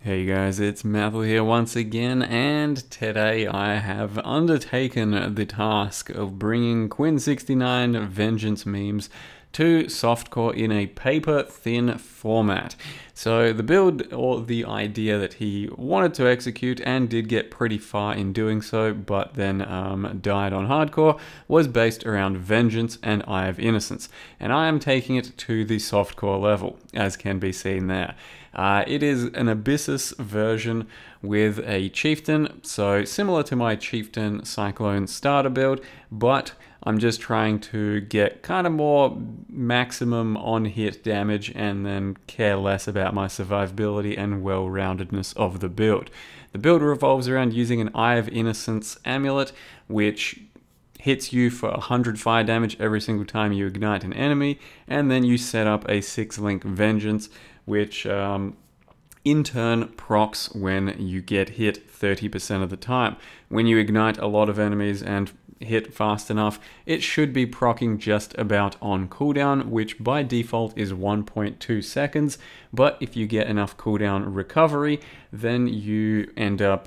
Hey guys, it's Mathel here once again, and today I have undertaken the task of bringing Quin69 Vengeance memes to Softcore in a paper-thin format. So the build, or the idea that he wanted to execute and did get pretty far in doing so, but then died on hardcore, was based around Vengeance and Eye of Innocence. And I am taking it to the Softcore level, as can be seen there. It is an Abyssus version with a Chieftain, so similar to my Chieftain Cyclone starter build, but I'm just trying to get kind of more maximum on-hit damage and then care less about my survivability and well-roundedness of the build. The build revolves around using an Eye of Innocence amulet, which hits you for 100 fire damage every single time you ignite an enemy, and then you set up a 6-link Vengeance, which in turn procs when you get hit 30% of the time. When you ignite a lot of enemies and hit fast enough, it should be proccing just about on cooldown, which by default is 1.2 seconds, but if you get enough cooldown recovery, then you end up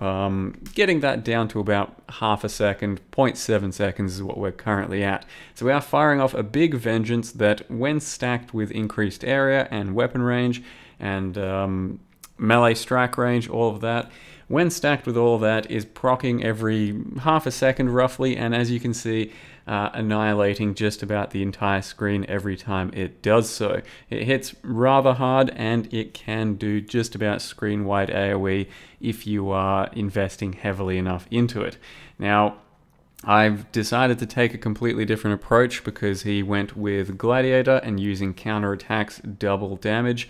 getting that down to about half a second. 0.7 seconds is what we're currently at. So we are firing off a big Vengeance that, when stacked with increased area and weapon range and melee strike range, all of that, when stacked with all of that, is proccing every half a second roughly, and as you can see, annihilating just about the entire screen every time it does so. It hits rather hard, and it can do just about screen-wide AoE if you are investing heavily enough into it. Now, I've decided to take a completely different approach because he went with Gladiator and using counterattacks double damage.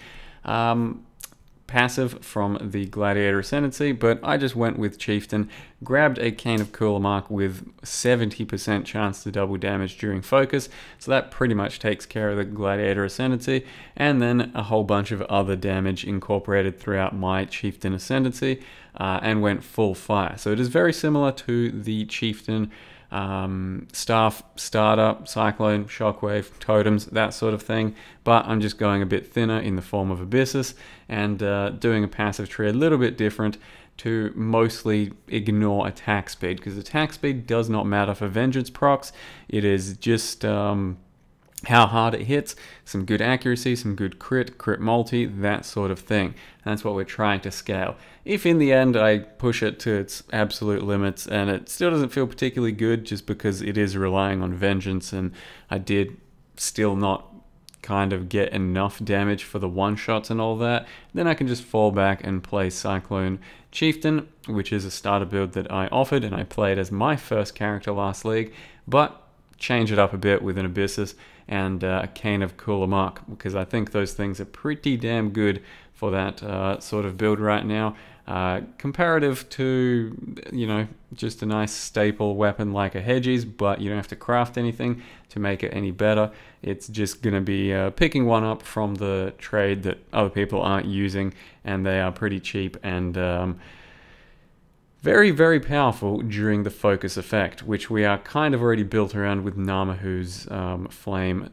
Passive from the Gladiator Ascendancy, but I just went with Chieftain, grabbed a Cane of Coolamark with 70% chance to double damage during focus, so that pretty much takes care of the Gladiator Ascendancy, and then a whole bunch of other damage incorporated throughout my Chieftain Ascendancy, and went full fire. So it is very similar to the Chieftain staff, starter, cyclone, shockwave, totems, that sort of thing, but I'm just going a bit thinner in the form of Abyssus and doing a passive tree a little bit different to mostly ignore attack speed, because attack speed does not matter for Vengeance procs. It is just how hard it hits, some good accuracy, some good crit multi, that sort of thing. That's what we're trying to scale. If in the end I push it to its absolute limits and it still doesn't feel particularly good just because it is relying on Vengeance and I did still not kind of get enough damage for the one-shots and all that, then I can just fall back and play Cyclone Chieftain, which is a starter build that I offered and I played as my first character last league, but change it up a bit with an Abyssus and a Cane of Coolamark, because I think those things are pretty damn good for that sort of build right now. Comparative to, you know, just a nice staple weapon like a Hedgies, but you don't have to craft anything to make it any better. It's just going to be picking one up from the trade that other people aren't using, and they are pretty cheap and very, very powerful during the focus effect, which we are kind of already built around with Namahu's flame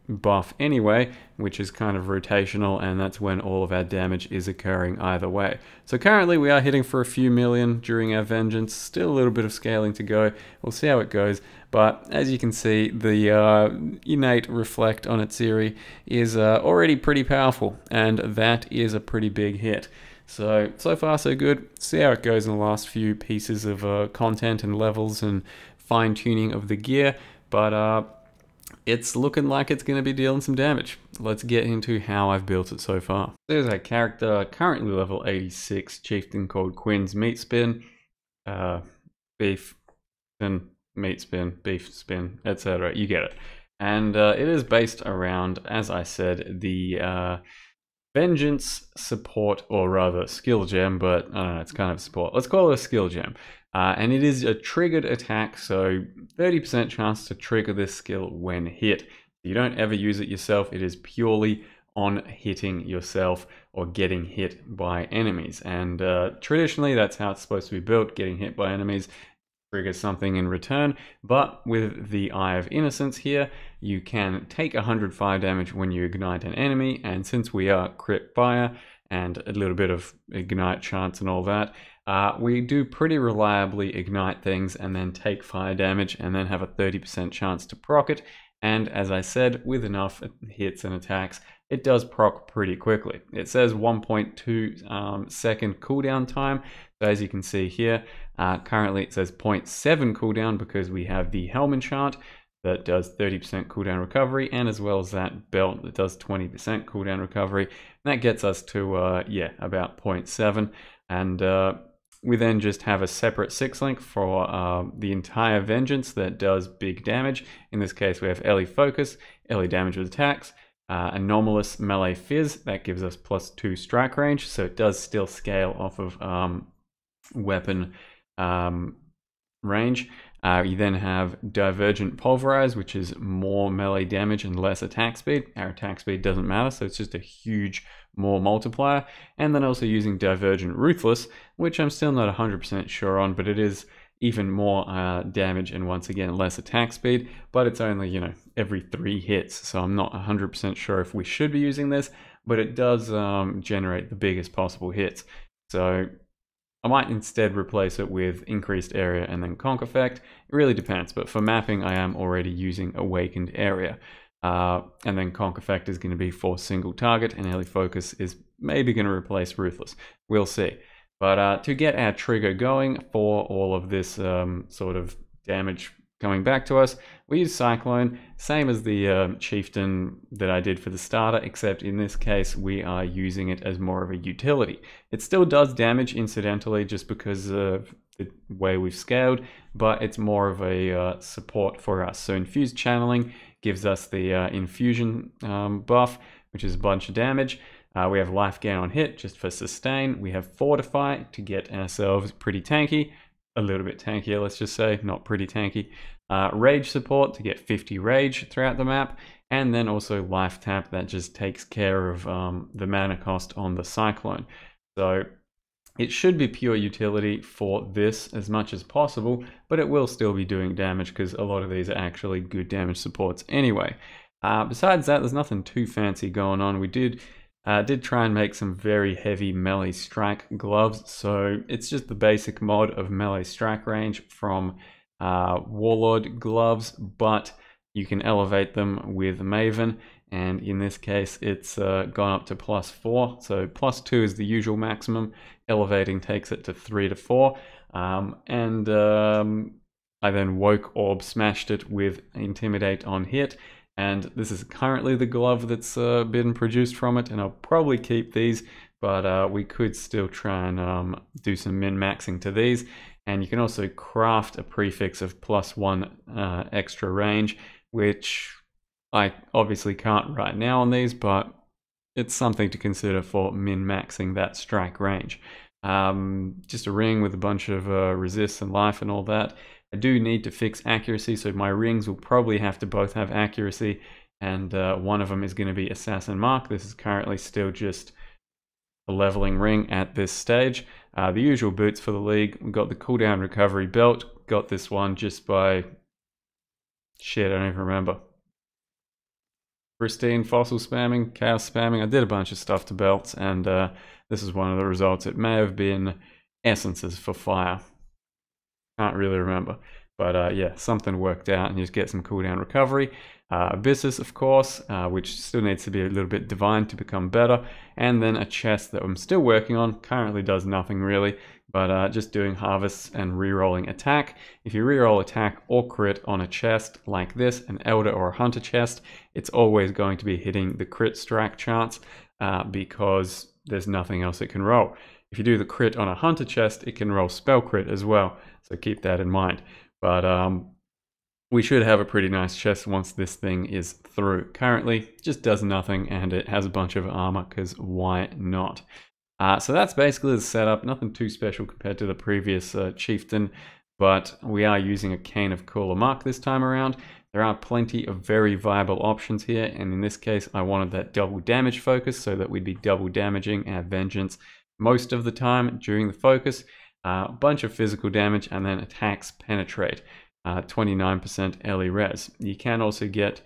buff anyway, which is kind of rotational, and that's when all of our damage is occurring either way. So currently we are hitting for a few million during our Vengeance, still a little bit of scaling to go. We'll see how it goes, but as you can see, the innate reflect on its Itsiri is already pretty powerful, and that is a pretty big hit. So far so good. See how it goes in the last few pieces of content and levels and fine-tuning of the gear, but it's looking like it's going to be dealing some damage. Let's get into how I've built it so far. There's a character currently level 86, Chieftain, called Quin's Meat Spin, Beef Spin, Meat Spin, Beef Spin, etc. You get it. And it is based around, as I said, the Vengeance support, or rather skill gem, but I don't know, it's kind of support. Let's call it a skill gem. And it is a triggered attack, so 30% chance to trigger this skill when hit. You don't ever use it yourself, it is purely on hitting yourself or getting hit by enemies. And traditionally that's how it's supposed to be built, getting hit by enemies triggers something in return, but with the Eye of Innocence here, you can take 100 fire damage when you ignite an enemy, and since we are crit fire and a little bit of ignite chance and all that. We do pretty reliably ignite things and then take fire damage and then have a 30% chance to proc it. And as I said, with enough hits and attacks, it does proc pretty quickly. It says 1.2 second cooldown time. So as you can see here, currently it says 0.7 cooldown because we have the Helm enchant that does 30% cooldown recovery, and as well as that belt that does 20% cooldown recovery. And that gets us to, yeah, about 0.7. And we then just have a separate 6-link for the entire Vengeance that does big damage. In this case, we have Ellie Focus, Ellie damage with attacks, Anomalous Melee Fizz, that gives us +2 strike range, so it does still scale off of weapon range. You then have Divergent Pulverize, which is more melee damage and less attack speed. Our attack speed doesn't matter, so it's just a huge more multiplier. And then also using Divergent Ruthless, which I'm still not 100% sure on, but it is even more damage and once again less attack speed, but it's only, you know, every 3 hits, so I'm not 100% sure if we should be using this, but it does generate the biggest possible hits. So I might instead replace it with Increased Area and then Conk Effect. It really depends, but for mapping I am already using Awakened Area. And then Conk Effect is going to be for single target, and Ellie Focus is maybe going to replace Ruthless. We'll see. But to get our trigger going for all of this sort of damage coming back to us, we use Cyclone, same as the Chieftain that I did for the starter, except in this case we are using it as more of a utility. It still does damage incidentally just because of the way we've scaled, but it's more of a support for us. So Infused Channeling gives us the infusion buff, which is a bunch of damage. We have life gain on hit just for sustain. We have Fortify to get ourselves pretty tanky. A little bit tankier, let's just say, not pretty tanky. Rage support to get 50 rage throughout the map. And then also life tap that just takes care of the mana cost on the Cyclone. So it should be pure utility for this as much as possible, but it will still be doing damage because a lot of these are actually good damage supports anyway. Besides that, there's nothing too fancy going on. We did try and make some very heavy melee strike gloves, so it's just the basic mod of melee strike range from Warlord gloves, but you can elevate them with Maven, and in this case it's gone up to +4, so +2 is the usual maximum. Elevating takes it to 3 to 4, and I then Woke Orb smashed it with Intimidate on hit. And this is currently the glove that's been produced from it, and I'll probably keep these, but we could still try and do some min-maxing to these. And you can also craft a prefix of +1 extra range, which I obviously can't right now on these, but it's something to consider for min-maxing that strike range. Just a ring with a bunch of resists and life and all that. I do need to fix accuracy, so my rings will probably have to both have accuracy, and one of them is going to be Assassin Mark. This is currently still just a leveling ring at this stage. The usual boots for the league. We've got the cooldown recovery belt. Got this one just by... shit, I don't even remember. Pristine fossil spamming, chaos spamming. I did a bunch of stuff to belts, and this is one of the results. It may have been essences for fire. Can't really remember, but yeah, something worked out, and you just get some cooldown recovery. Abyssus, of course, which still needs to be a little bit divine to become better, and then a chest that I'm still working on. Currently does nothing really, but just doing harvests and re-rolling attack. If you re-roll attack or crit on a chest like this, an Elder or a Hunter chest, it's always going to be hitting the crit strike chance because there's nothing else it can roll. If you do the crit on a Hunter chest, it can roll spell crit as well, so keep that in mind. But we should have a pretty nice chest once this thing is through. Currently, just does nothing, and it has a bunch of armor, because why not? So that's basically the setup. Nothing too special compared to the previous Chieftain, but we are using a Cane of Cooler Mark this time around. There are plenty of very viable options here, and in this case, I wanted that double damage focus so that we'd be double damaging our Vengeance most of the time during the focus. A bunch of physical damage, and then attacks penetrate. 29% Ellie res. You can also get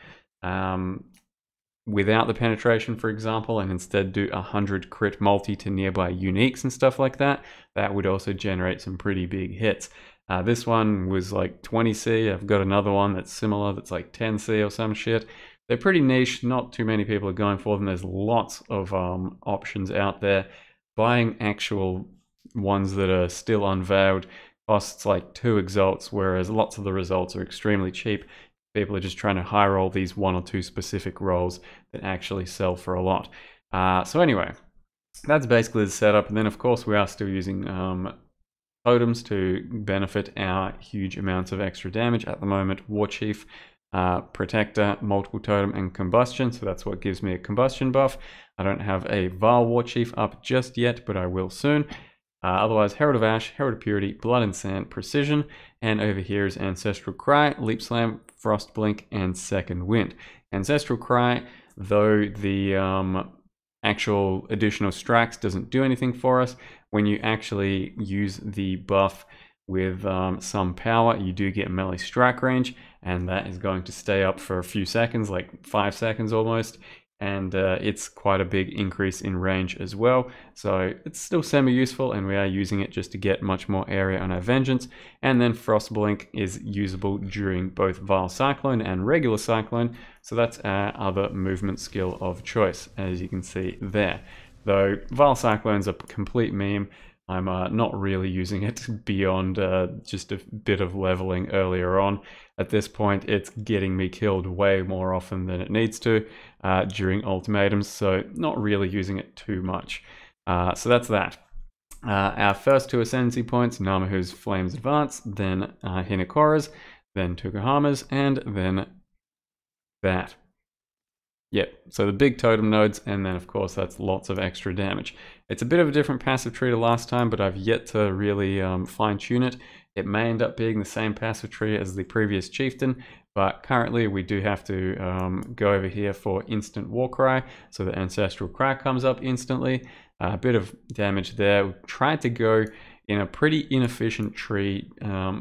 without the penetration, for example, and instead do 100 crit multi to nearby uniques and stuff like that, that would also generate some pretty big hits. This one was like 20C. I've got another one that's similar that's like 10C or some shit. They're pretty niche, not too many people are going for them. There's lots of options out there. Buying actual ones that are still unveiled costs like 2 exalts, whereas lots of the results are extremely cheap. People are just trying to high roll these 1 or 2 specific rolls that actually sell for a lot. So anyway, that's basically the setup. And then of course we are still using totems to benefit our huge amounts of extra damage. At the moment, War Chief, Protector, Multiple Totem, and Combustion. So that's what gives me a Combustion buff. I don't have a Vaal War Chief up just yet, but I will soon. Otherwise, Herald of Ash, Herald of Purity, Blood and Sand, Precision, and over here is Ancestral Cry, Leap Slam, Frost Blink, and Second Wind. Ancestral Cry, though the actual additional strikes doesn't do anything for us, when you actually use the buff with some power, you do get melee strike range, and that is going to stay up for a few seconds, like 5 seconds almost, and it's quite a big increase in range as well. So it's still semi-useful, and we are using it just to get much more area on our Vengeance. And then Frost Blink is usable during both Vile Cyclone and regular Cyclone, so that's our other movement skill of choice, as you can see there. Though Vile Cyclone's a complete meme, I'm not really using it beyond just a bit of leveling earlier on. At this point, it's getting me killed way more often than it needs to during ultimatums, so not really using it too much. So that's that. Our first 2 Ascendancy points, Namahu's Flames Advance, then Hinakora's, then Tukahama's, and then that. Yep, so the big totem nodes, and then of course that's lots of extra damage. It's a bit of a different passive tree to last time, but I've yet to really fine tune it. It may end up being the same passive tree as the previous Chieftain, but currently we do have to go over here for instant War Cry, so the Ancestral Cry comes up instantly. A bit of damage there. We tried to go in a pretty inefficient tree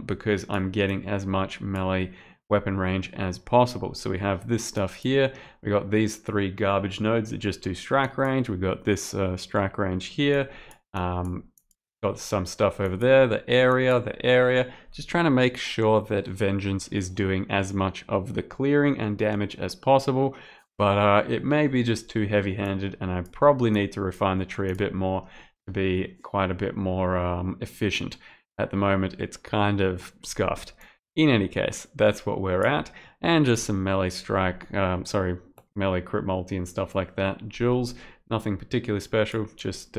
because I'm getting as much melee weapon range as possible. So we have this stuff here. We got these 3 garbage nodes that just do strike range. We got this strike range here. Got some stuff over there, the area. Just trying to make sure that Vengeance is doing as much of the clearing and damage as possible. But it may be just too heavy-handed, and I probably need to refine the tree a bit more to be quite a bit more efficient. At the moment, it's kind of scuffed. In any case, that's what we're at, and just some melee strike, melee crit multi and stuff like that. Jewels, nothing particularly special, just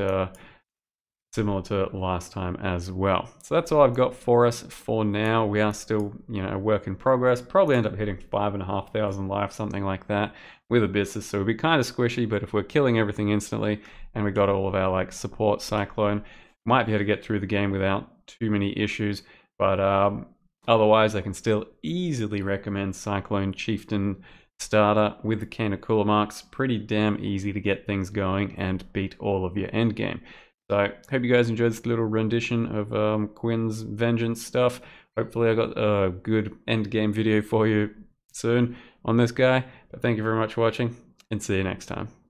similar to last time as well. So that's all I've got for us for now. We are still, a work in progress. Probably end up hitting 5,500 life, something like that, with Abysses. So it'll be kind of squishy, but if we're killing everything instantly, and we got all of our support Cyclone, might be able to get through the game without too many issues. But otherwise, I can still easily recommend Cyclone Chieftain starter with the Cane of Cooler Marks. Pretty damn easy to get things going and beat all of your end game. So, hope you guys enjoyed this little rendition of Quin's Vengeance stuff. Hopefully I got a good end game video for you soon on this guy. But thank you very much for watching, and see you next time.